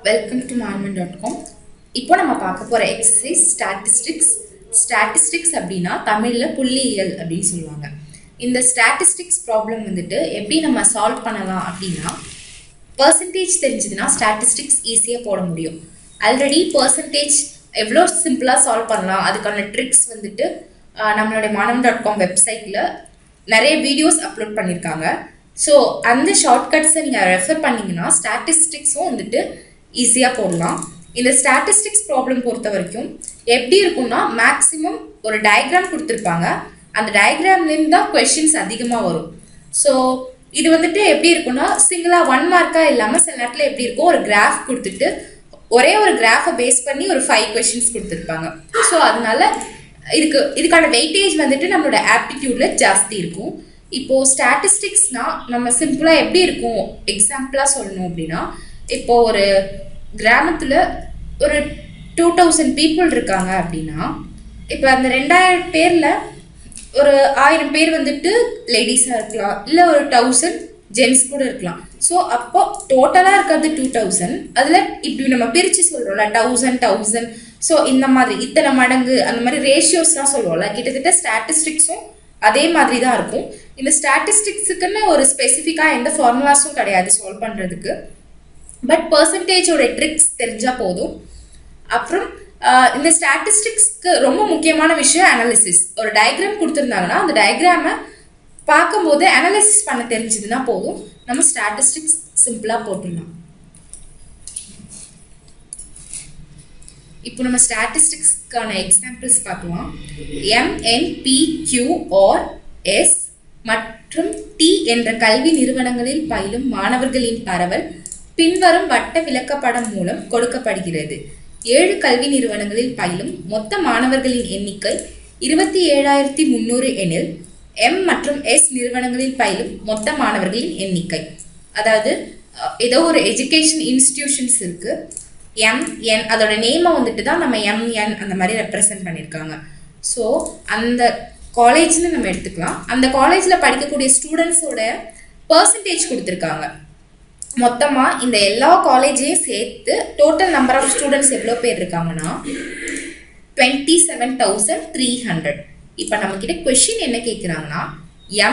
Welcome to manman.com. இப்போ நம்ம பார்க்க போற எக்ஸசைஸ் ஸ்டாட்டிஸ்டிக்ஸ் அப்படினா தமிழ்ல புள்ளியியல் அப்படினு சொல்லுவாங்க. இந்த ஸ்டாட்டிஸ்டிக்ஸ் ப்ராப்ளம் வந்துட்டு எப்படி நம்ம சால்வ் பண்ணலாம் அப்படினா percentage தெரிஞ்சதுனா ஸ்டாட்டிஸ்டிக்ஸ் ஈஸியா போட முடியும். ஆல்ரெடி percentage எவ்வளோ சிம்பிளா சால்வ் பண்ணலாம் அதுக்கான ட்ரிக்ஸ் வந்துட்டு நம்மளுடைய manman.com வெப்சைட்ல நிறைய வீடியோஸ் அப்லோட் பண்ணிருக்காங்க. ஸோ அந்த ஷார்ட்கட்ஸை நீங்கள் ரெஃபர் பண்ணிங்கன்னா ஸ்டாட்டிஸ்டிக்ஸும் வந்துட்டு ஈஸியாக போடலாம். இந்த ஸ்டாட்டிஸ்டிக்ஸ் ப்ராப்ளம் பொறுத்த வரைக்கும் எப்படி இருக்கும்னா மேக்ஸிமம் ஒரு டயக்ராம் கொடுத்துருப்பாங்க. அந்த டயக்ராம்லேருந்து தான் கொஷின்ஸ் அதிகமாக வரும். ஸோ இது வந்துட்டு எப்படி இருக்குன்னா சிங்கிளாக 1 மார்க்காக இல்லாமல் சில நேரத்தில் எப்படி இருக்கும் ஒரு கிராஃப் கொடுத்துட்டு ஒரே ஒரு கிராஃபை பேஸ் பண்ணி ஒரு 5 கொஷின்ஸ் கொடுத்துருப்பாங்க. ஸோ அதனால இதுக்கான வெயிட்டேஜ் வந்துட்டு நம்மளோட ஆப்டிடியூட்ல ஜாஸ்தி இருக்கும். இப்போ ஸ்டாட்டிஸ்டிக்ஸ்னா நம்ம சிம்பிளா எப்படி இருக்கும் எக்ஸாம்பிளா சொல்லணும் அப்படின்னா இப்போ ஒரு கிராமத்துல ஒரு 2000 பீப்புள் இருக்காங்க அப்படின்னா இப்போ அந்த 2000 பேர்ல ஒரு 1000 பேர் வந்துட்டு லேடிஸா இருக்கலாம் இல்ல ஒரு 1000 ஜென்ஸ் கூட இருக்கலாம். ஸோ அப்போ டோட்டலா இருக்கிறது 2000. அதுல இப்படி நம்ம பிரிச்சு சொல்றோம்ல 1000. ஸோ இந்த மாதிரி இத்தனை மடங்கு அந்த மாதிரி ரேஷியோஸ்லாம் சொல்லுவோம்ல கிட்டத்தட்ட ஸ்டாட்டிஸ்டிக்ஸும் அதே மாதிரி தான் இருக்கும். இந்த ஸ்டாட்டிஸ்டிக்ஸுக்குன்னு ஒரு ஸ்பெசிஃபிக்காக எந்த ஃபார்முலாஸும் கிடையாது சால்வ் பண்ணுறதுக்கு. பட் பர்சன்டேஜோட ட்ரிக்ஸ் தெரிஞ்சால் போதும். அப்புறம் இந்த ஸ்டாட்டிஸ்டிக்ஸ்க்கு ரொம்ப முக்கியமான விஷயம் அனாலிசிஸ். ஒரு டயக்ராம் கொடுத்துருந்தாங்கன்னா அந்த டயக்ராமை பார்க்கும்போது அனாலிசிஸ் பண்ண தெரிஞ்சதுன்னா போதும், நம்ம ஸ்டாட்டிஸ்டிக்ஸ் சிம்பிளாக போட்டுடலாம். இப்போ நம்ம ஸ்டாட்டிஸ்டிக்ஸ்க்கான எக்ஸாம்பிள்ஸ் பார்க்கலாம். MNPQRS மற்றும் T என்ற கல்வி நிறுவனங்களில் பயிலும் மாணவர்களின் பரவல் பின்வரும் வட்ட விளக்கப்படம் மூலம் கொடுக்கப்படுகிறது. 7 கல்வி நிறுவனங்களில் பயிலும் மொத்த மாணவர்களின் எண்ணிக்கை 27,300 எனில் M மற்றும் S நிறுவனங்களில் பயிலும் மொத்த மாணவர்களின் எண்ணிக்கை. அதாவது ஏதோ ஒரு எஜுகேஷன் இன்ஸ்டிடியூஷன்ஸ் இருக்கு, MN அதோட நேமை வந்துட்டு தான் நம்ம MN அந்த மாதிரி ரெப்ரசன்ட் பண்ணியிருக்காங்க. ஸோ அந்த காலேஜ்னு நம்ம எடுத்துக்கலாம். அந்த காலேஜில் படிக்கக்கூடிய ஸ்டூடெண்ட்ஸோட பர்சன்டேஜ் கொடுத்துருக்காங்க. மொத்தமாக இந்த எல்லா காலேஜையும் சேர்த்து டோட்டல் நம்பர் ஆஃப் ஸ்டூடெண்ட்ஸ் எவ்வளோ பேர் இருக்காங்கன்னா 27,300. இப்போ நம்மக்கிட்ட கொஷின் என்ன கேட்குறாங்கன்னா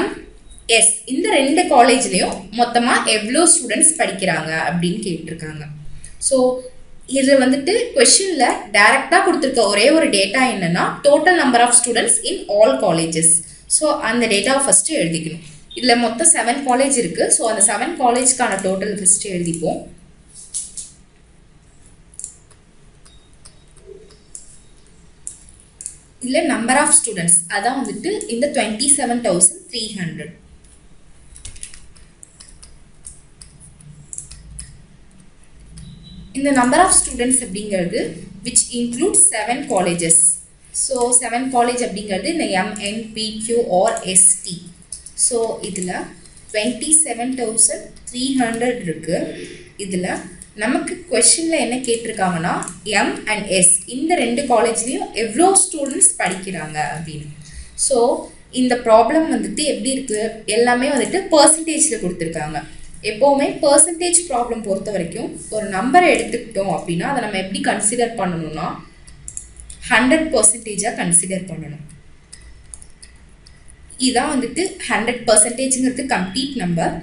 MS இந்த 2 காலேஜ்லேயும் மொத்தமாக எவ்வளோ ஸ்டூடெண்ட்ஸ் படிக்கிறாங்க அப்படின்னு கேட்டிருக்காங்க. ஸோ இது வந்துட்டு கொஷின்ல டைரக்டா கொடுத்துருக்க ஒரே ஒரு டேட்டா என்னன்னா total number of students in all colleges. So அந்த டேட்டாவை ஃபர்ஸ்ட் எழுதிக்கணும். இதுல மொத்தம் 7 காலேஜ் இருக்கு. ஸோ அந்த 7 காலேஜ்க்கான டோட்டல் ஃபர்ஸ்ட் எழுதிப்போம். இதுல நம்பர் ஆஃப் ஸ்டூடெண்ட்ஸ் அதான் வந்துட்டு இந்த 27,300. இந்த நம்பர் ஆஃப் ஸ்டூடெண்ட்ஸ் அப்படிங்கிறது which includes 7 colleges. So 7 college அப்படிங்கிறது இந்த MNPQRST. ஸோ இதில் 27,300 இருக்கு. இதில் நமக்கு கொஷினில் என்ன கேட்டிருக்காங்கன்னா M and S இந்த 2 காலேஜ்லேயும் எவ்வளோ ஸ்டூடெண்ட்ஸ் படிக்கிறாங்க அப்படின்னு. ஸோ இந்த ப்ராப்ளம் வந்துட்டு எப்படி இருக்குது எல்லாமே வந்துட்டு பர்சன்டேஜில் கொடுத்துருக்காங்க. எப்போவுமே பர்சன்டேஜ் ப்ராப்ளம் பொறுத்த வரைக்கும் ஒரு நம்பரை எடுத்துக்கிட்டோம் அப்படின்னா அதை நம்ம எப்படி கன்சிடர் பண்ணணும்னா 100% கன்சிடர் பண்ணணும். இதான் வந்துட்டு 100%ங்கிறது கம்ப்ளீட் நம்பர்.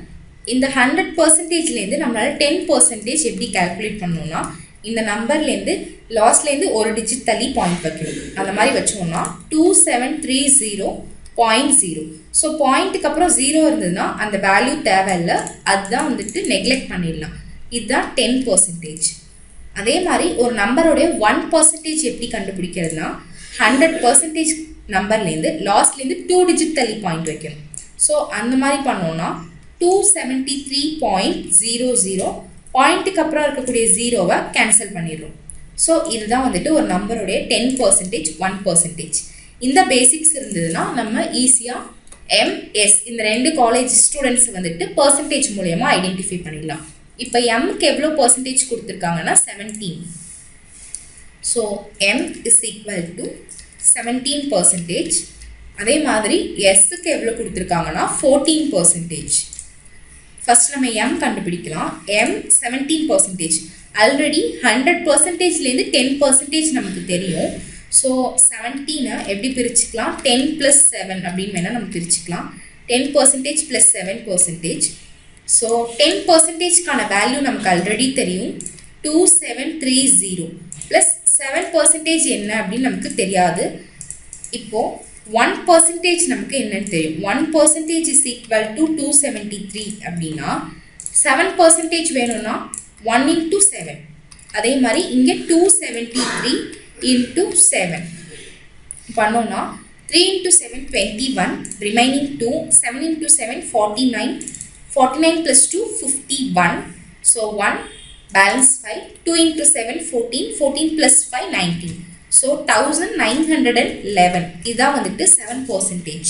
இந்த 100%லேருந்து நம்மளால 10% எப்படி கால்குலேட் பண்ணணும்னா இந்த நம்பர்லேருந்து லாஸ்ட்லேருந்து ஒரு டிஜிட் தள்ளி பாயிண்ட் வைக்கணும். அந்த மாதிரி வச்சோம்னா 2730.0. ஸோ பாயிண்ட்டுக்கு அப்புறம் 0 இருந்ததுன்னா அந்த வேல்யூ தேவையில்லை, அதுதான் வந்துட்டு நெக்லெக்ட் பண்ணிடலாம். இதுதான் 10%. அதே மாதிரி ஒரு நம்பரோடைய 1% எப்படி கண்டுபிடிக்கிறதுனா 100% நம்பர்லேருந்து லாஸ்ட்லேருந்து 2 டிஜிட் தள்ளி பாயிண்ட் வைக்கணும். ஸோ அந்த மாதிரி பண்ணோம்னா 273.00 பாயிண்ட்டுக்கு அப்புறம் இருக்கக்கூடிய 0வை கேன்சல் பண்ணிடுறோம். ஸோ இதுதான் வந்துட்டு ஒரு நம்பருடைய 10%, 1%. இந்த பேசிக்ஸ் இருந்ததுன்னா நம்ம ஈஸியாக MS இந்த 2 காலேஜ் ஸ்டூடெண்ட்ஸ் வந்துட்டு பர்சன்டேஜ் மூலமா ஐடென்டிஃபை பண்ணிடலாம். இப்போ Mக்கு எவ்வளோ பர்சன்டேஜ் கொடுத்துருக்காங்கன்னா 17. So M is equal to 17%. அதே மாதிரி Sக்கு எவ்வளோ கொடுத்துருக்காங்கன்னா 14%. ஃபர்ஸ்ட் நம்ம M கண்டுபிடிக்கலாம். M 17%. ஆல்ரெடி 100%லேருந்து 10% நமக்கு தெரியும். ஸோ 17 எப்படி பிரிச்சுக்கலாம், 10 + 7 அப்படின்னு வேணால் நம்ம பிரிச்சுக்கலாம். 10% + 7%. ஸோ 10%க்கான வேல்யூ நமக்கு ஆல்ரெடி தெரியும், 2730 ப்ளஸ் 7% என்ன அப்படின்னு நமக்கு தெரியாது. இப்போது 1% நமக்கு என்னன்னு தெரியும். 1% is equal to 273 அப்படின்னா 7% வேணும்னா 1 × 7. அதே மாதிரி இங்கே 273 × 7 பண்ணோம்னா 3 × 7 21, remaining 2, 7 × 7 49, 49 + 2 51. So 1 balance 5, 2 × 7 14, 14 + 5 19. So 1911 இதுதான் வந்துட்டு 7%.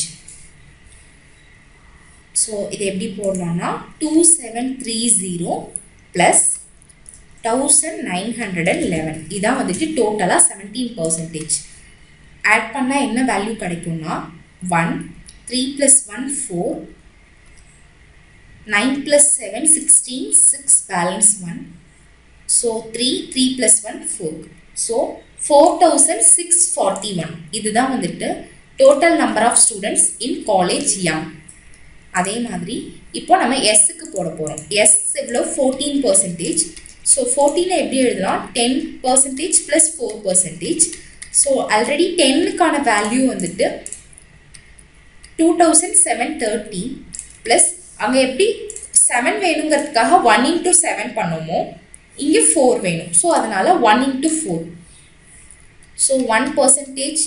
ஸோ இது எப்படி போடலாம்னா 2730 + 1911 இதான் வந்துட்டு டோட்டலாக 17%. ஆட் பண்ணால் என்ன வேல்யூ கிடைக்கும்னா 1, 3 + 1 4, 9 + 7 16, 6 balance 1. So 3, 3 + 1 4. So 4641 இதுதான் வந்துட்டு total number of students in college எம். அதே மாதிரி இப்போ நம்ம எஸ்ஸுக்கு போட போகிறோம். எஸ் எவ்வளோ 14%. ஸோ 14 எப்படி எழுதலாம், 10% + 4%. ஸோ ஆல்ரெடி 10க்கான வேல்யூ வந்துட்டு 2730 ப்ளஸ் அங்கே எப்படி 7 வேணுங்கிறதுக்காக 1 × 7 பண்ணோமோ இங்கே 4 வேணும். ஸோ அதனால் 1 × 4. So 1%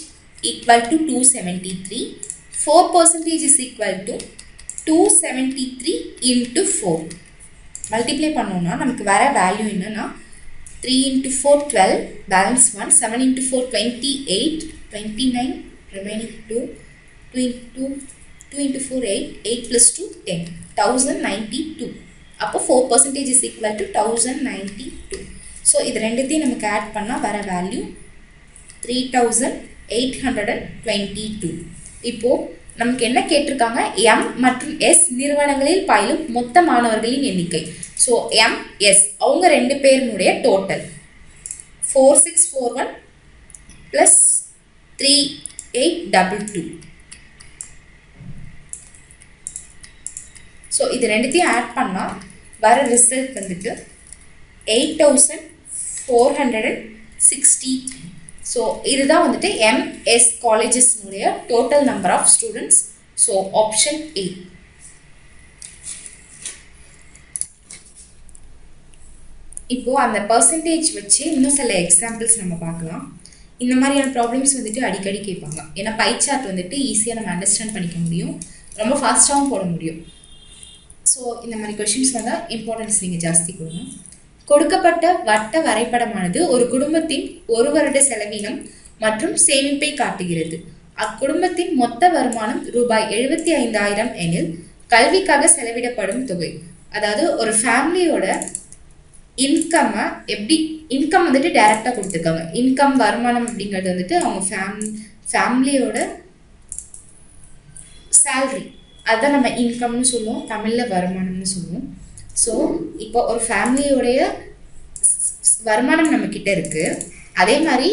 equal to 273, 4% is equal to 273 × 4. Multiply பண்ணோம்னா நமக்கு வர வேல்யூ என்னன்னா 3 × 4 12, பேலன்ஸ் 1, 7 × 4 28, 29, remaining 2, 2 × 4 8, 8 + 2 10, 1092. அப்போ 4% is equal to 1092. ஸோ இது ரெண்டுத்தையும் நமக்கு ஆட் பண்ணால் வர வேல்யூ 3822. இப்போது நமக்கு என்ன கேட்டிருக்காங்க, எம் மற்றும் எஸ் நிறுவனங்களில் பயிலும் மொத்த மாணவர்களின் எண்ணிக்கை. ஸோ எம் எஸ் அவங்க ரெண்டு பேருனுடைய டோட்டல் 4641 + 3822. ஸோ இது ரெண்டுத்தையும் ஆட் பண்ணால் வர ரிசல்ட் வந்துட்டு 8460. ஸோ இதுதான் வந்துட்டு எம்எஸ் காலேஜஸ்னுடைய total number of students. So option A. இப்போது அந்த பர்சன்டேஜ் வச்சு இன்னும் சில எக்ஸாம்பிள்ஸ் நம்ம பார்க்கலாம். இந்த மாதிரியான ப்ராப்ளம்ஸ் வந்துட்டு அடிக்கடி கேட்பாங்க. ஏன்னா பை சார்ட் வந்துட்டு ஈஸியாக நம்ம அண்டர்ஸ்டாண்ட் பண்ணிக்க முடியும், ரொம்ப ஃபாஸ்ட்டாகவும் போட முடியும். ஸோ இந்த மாதிரி கொஷின்ஸ் வந்தால் இம்பார்ட்டன்ஸ் நீங்கள் ஜாஸ்தி கொடுங்க. கொடுக்கப்பட்ட வட்ட வரைபடமானது ஒரு குடும்பத்தின் ஒரு வருட செலவினம் மற்றும் சேமிப்பை காட்டுகிறது. அக்குடும்பத்தின் மொத்த வருமானம் ரூபாய் 75,000 எனில் கல்விக்காக செலவிடப்படும் தொகை, அதாவது ஒரு ஃபேமிலியோட இன்கம்மை எப்படி, இன்கம் வந்துட்டு டைரெக்டாக கொடுத்துருக்காங்க. இன்கம் வருமானம் அப்படிங்கிறது வந்துட்டு அவங்க ஃபேமிலியோட சேல்ரி, அதுதான் நம்ம இன்கம்னு சொல்லுவோம், தமிழில் வருமானம்னு சொல்லுவோம். ஸோ இப்போ ஒரு ஃபேமிலியோடைய வருமானம் நம்மக்கிட்ட இருக்குது. அதே மாதிரி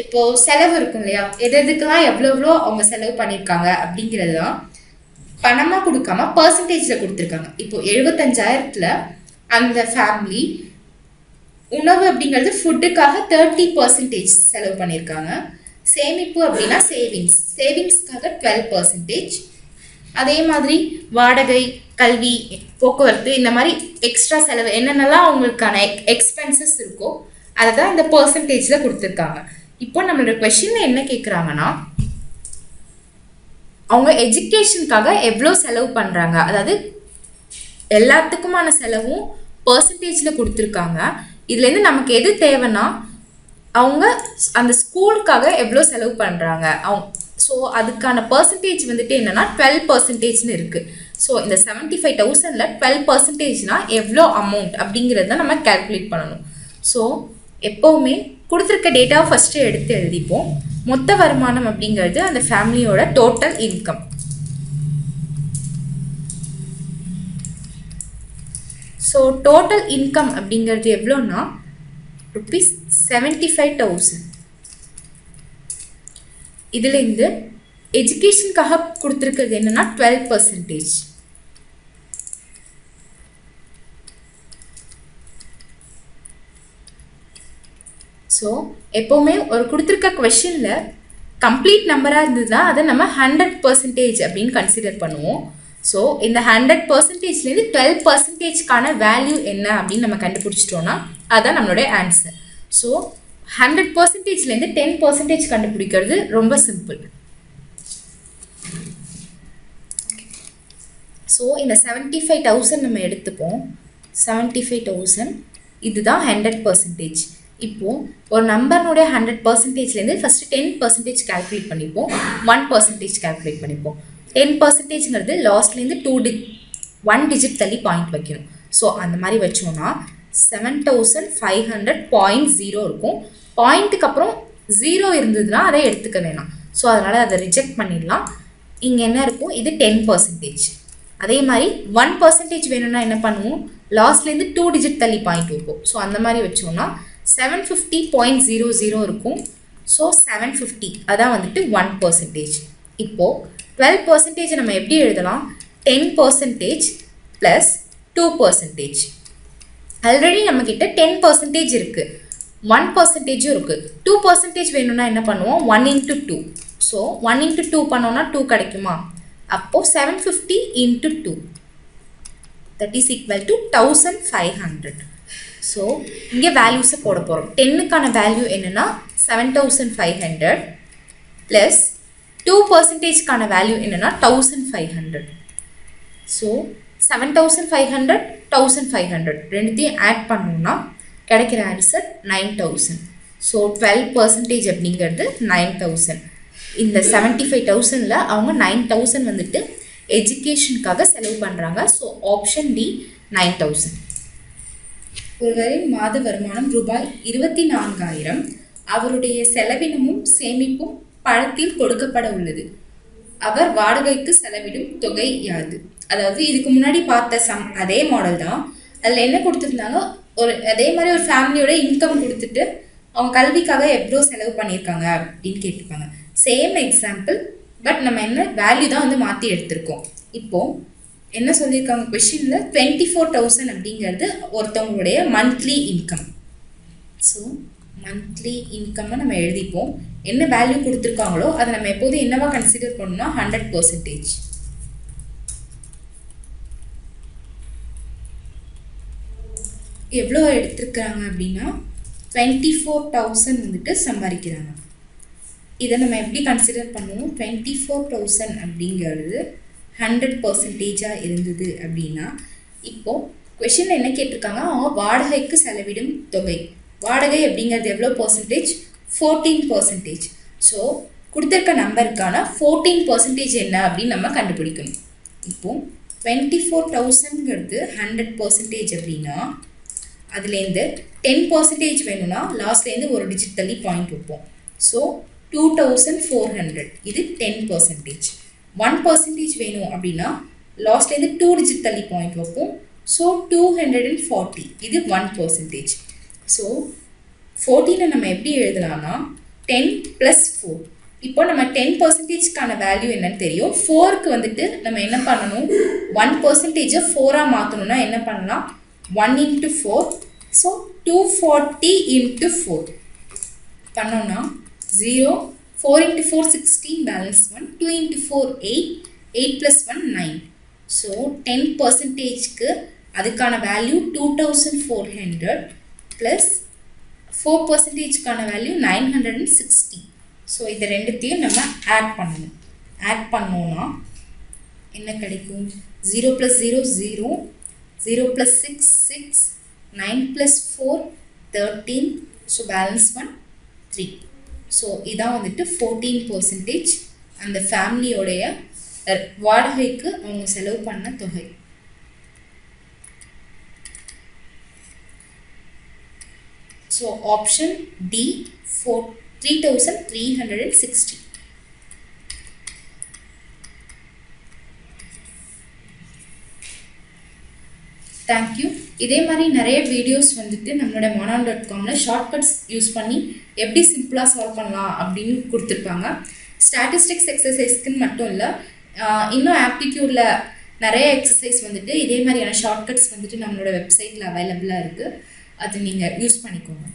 இப்போது செலவு இருக்கும் இல்லையா, எதுக்கெல்லாம் எவ்வளோ அவங்க செலவு பண்ணியிருக்காங்க அப்படிங்கிறது தான் பணமாக கொடுக்காம பர்சன்டேஜில் கொடுத்துருக்காங்க. இப்போது 75,000ல் அந்த ஃபேமிலி உணவு அப்படிங்கிறது ஃபுட்டுக்காக 30% செலவு பண்ணியிருக்காங்க. சேமிப்பு அப்படின்னா சேவிங்ஸ்க்காக 12%. அதே மாதிரி வாடகை, கல்வி, போக்குவரத்து, இந்த மாதிரி எக்ஸ்ட்ரா செலவு என்னென்னலாம் அவங்களுக்கான எக்ஸ்பென்சஸ் இருக்கோ அதை தான் இந்த பர்சன்டேஜில் கொடுத்துருக்காங்க. இப்போ நம்மளோட கொஷினில் என்ன கேட்குறாங்கன்னா, அவங்க எஜுகேஷனுக்காக எவ்வளோ செலவு பண்ணுறாங்க, அதாவது எல்லாத்துக்குமான செலவும் பர்சன்டேஜில் கொடுத்துருக்காங்க. இதுலேருந்து நமக்கு எது தேவைன்னா அவங்க அந்த ஸ்கூலுக்காக எவ்வளோ செலவு பண்ணுறாங்க அவங்க. ஸோ அதுக்கான பர்சன்டேஜ் வந்துட்டு என்னென்னா 12%ன்னு இருக்குது. ஸோ இந்த 75,000ல் 12%னா எவ்வளோ அமௌண்ட் அப்படிங்கிறது தான் நம்ம கேல்குலேட் பண்ணணும். ஸோ எப்போவுமே கொடுத்துருக்க டேட்டாவை ஃபஸ்ட்டு எடுத்து எழுதிப்போம். மொத்த வருமானம் அப்படிங்கிறது அந்த ஃபேமிலியோட total income. So total income அப்படிங்கிறது எவ்வளோன்னா rupees 75,000. இதில் இருந்து எஜுகேஷனுக்காக கொடுத்துருக்கிறது என்னன்னா 12%. ஸோ எப்போவுமே ஒரு கொடுத்துருக்க கொஷனில் கம்ப்ளீட் நம்பராக இருந்ததுன்னா அதை நம்ம 100% அப்படின்னு கன்சிடர் பண்ணுவோம். ஸோ இந்த 100%லேருந்து 12%க்கான வேல்யூ என்ன அப்படின்னு நம்ம கண்டுபிடிச்சிட்டோன்னா அதுதான் நம்மளுடைய ஆன்சர். ஸோ 100%லேருந்து 10% கண்டுபிடிக்கிறது ரொம்ப சிம்பிள். ஸோ இந்த 75,000 நம்ம எடுத்துப்போம். 75,000 இதுதான் 100%. இப்போது ஒரு நம்பர்னுடைய 100%லேருந்து ஃபஸ்ட்டு 10% கால்குலேட் பண்ணிப்போம், 1% கால்குலேட் பண்ணிப்போம். 10%ங்கிறது லாஸ்ட்லேருந்து 1 டிஜிட் தள்ளி பாயிண்ட் வைக்கணும். ஸோ அந்த மாதிரி வச்சோன்னா 7,500.0 இருக்கும். பாயிண்ட்டுக்கு அப்புறம் 0 இருந்ததுன்னா அதை எடுத்துக்க வேணாம். ஸோ அதனால் அதை ரிஜெக்ட் பண்ணிடலாம். இங்கே என்ன இருக்கும், இது 10%. அதே மாதிரி 1% வேணும்னா என்ன பண்ணுவோம், லாஸ்ட்லேருந்து 2 டிஜிட் தள்ளி பாயிண்ட் வைப்போம். ஸோ அந்த மாதிரி வச்சோன்னா 750.00 இருக்கும். ஸோ 750 அதான் வந்துட்டு 1%. இப்போது 12% நம்ம எப்படி எழுதலாம், 10% ப்ளஸ் 2%. ஆல்ரெடி நம்மக்கிட்ட 10% இருக்குது, 1% இருக்குது. 2% வேணும்னா என்ன பண்ணுவோம், 1 into 2. ஸோ 1 into 2 பண்ணோன்னா 2 கிடைக்குமா. அப்போது 750 into 2 that is equal to 1500. So இங்கே வேல்யூஸை போட போகிறோம். 10க்கான வேல்யூ என்னென்னா 7,500 ப்ளஸ் 2%க்கான வேல்யூ என்னென்னா 1,500. ஸோ 7,500 1,500 ரெண்டுத்தையும் ஆட் பண்ணோம்னா கிடைக்கிற ஆன்சர் 9,000. ஸோ 12% அப்படிங்கிறது 9,000. இந்த 75,000ல் அவங்க 9,000 வந்துட்டு எஜுகேஷனுக்காக செலவு பண்ணுறாங்க. So option D 9,000. ஒருவரின் மாத வருமானம் ரூபாய் 24,000. அவருடைய செலவினமும் சேமிப்பும் பணத்தில் கொடுக்கப்பட உள்ளது. அவர் வாடகைக்கு செலவிடும் தொகை யாது? அதாவது இதுக்கு முன்னாடி பார்த்த அதே மாடல் தான். அதில் என்ன கொடுத்துருந்தாங்க, அதே மாதிரி ஒரு ஃபேமிலியோட இன்கம் கொடுத்துட்டு அவங்க கல்விக்காக எவ்வளோ செலவு பண்ணியிருக்காங்க அப்படின்னு கேட்டிருப்பாங்க. சேம் எக்ஸாம்பிள், பட் நம்ம என்ன வேல்யூ தான் வந்து மாற்றி எடுத்திருக்கோம். இப்போது என்ன சொல்லியிருக்காங்க கொஷினில், 24,000 அப்படிங்கிறது ஒருத்தவங்களுடைய மந்த்லி இன்கம். ஸோ மந்த்லி இன்கம்மை நம்ம எழுதிப்போம். என்ன வேல்யூ கொடுத்துருக்காங்களோ அதை நம்ம எப்போதும் என்னவா கன்சிடர் பண்ணணும்னா 100%. எவ்வளோ எடுத்திருக்காங்க அப்படின்னா 24,000 வந்துட்டு சம்பாதிக்கிறாங்க. இதை நம்ம எப்படி கன்சிடர் பண்ணுவோம், 24,000 அப்படிங்கிறது 100%ஆக இருந்தது அப்படின்னா, இப்போது கொஷினில் என்ன கேட்டிருக்காங்க, அவங்க வாடகைக்கு செலவிடும் தொகை. வாடகை அப்படிங்கிறது எவ்வளோ பர்சன்டேஜ், 14%. ஸோ கொடுத்துருக்க நம்பருக்கான 14% என்ன அப்படின்னு நம்ம கண்டுபிடிக்கணும். இப்போது 24,000ங்கிறது 100% அப்படின்னா அதுலேருந்து 10% வேணும்னா லாஸ்ட்லேருந்து ஒரு டிஜிட் தள்ளி பாயிண்ட் வைப்போம். ஸோ 2,400 இது 10%. 1% வேணும் அப்படின்னா லாஸ்ட்லேருந்து 2 டிஜிட் தள்ளி பாயிண்ட் வைப்போம். ஸோ 240 இது 1%. ஸோ 14 நம்ம எப்படி எழுதலாம்னா 10 + 4. இப்போ நம்ம 10%க்கான வேல்யூ என்னன்னு தெரியும். 4க்கு வந்துட்டு நம்ம என்ன பண்ணணும், 1%-ஐ 4ஆக மாற்றணும்னா என்ன பண்ணலாம், 1 into 4. ஸோ 240 into 4 பண்ணோம்னா 0. 4 into 4 16, balance 1. 2 into 4 8, 8 plus 1 9. So 10%க்கு அதுக்கான வேல்யூ 2,400 ப்ளஸ் 4%க்கான வேல்யூ 960. ஸோ இது ரெண்டுத்தையும் நம்ம ஆட் பண்ணணும். ஆட் பண்ணோன்னா என்ன கிடைக்கும், 0 + 0 0, 0 + 6 6, 9 + 4 13. So balance 1 3. ஸோ இதான் வந்துட்டு 14% அந்த ஃபேமிலியோடைய வாடகைக்கு அவங்க செலவு பண்ண தொகை. So option D 3,360. தேங்க்யூ. இதே மாதிரி நிறைய வீடியோஸ் வந்துட்டு நம்மளோட monan.comல ஷார்ட்கட்ஸ் யூஸ் பண்ணி எப்படி சிம்பிளாக சால்வ் பண்ணலாம் அப்படின்னு கொடுத்துருப்பாங்க. ஸ்டாட்டிஸ்டிக்ஸ் எக்ஸசைஸ்க்குன்னு மட்டும் இல்லை, இன்னும் ஆப்டிடியூடில் நிறைய எக்ஸசைஸ் வந்துட்டு இதே மாதிரியான ஷார்ட்கட்ஸ் வந்துட்டு நம்மளோட வெப்சைட்டில் அவைலபிளாக இருக்குது. அது நீங்கள் யூஸ் பண்ணிக்கோங்க.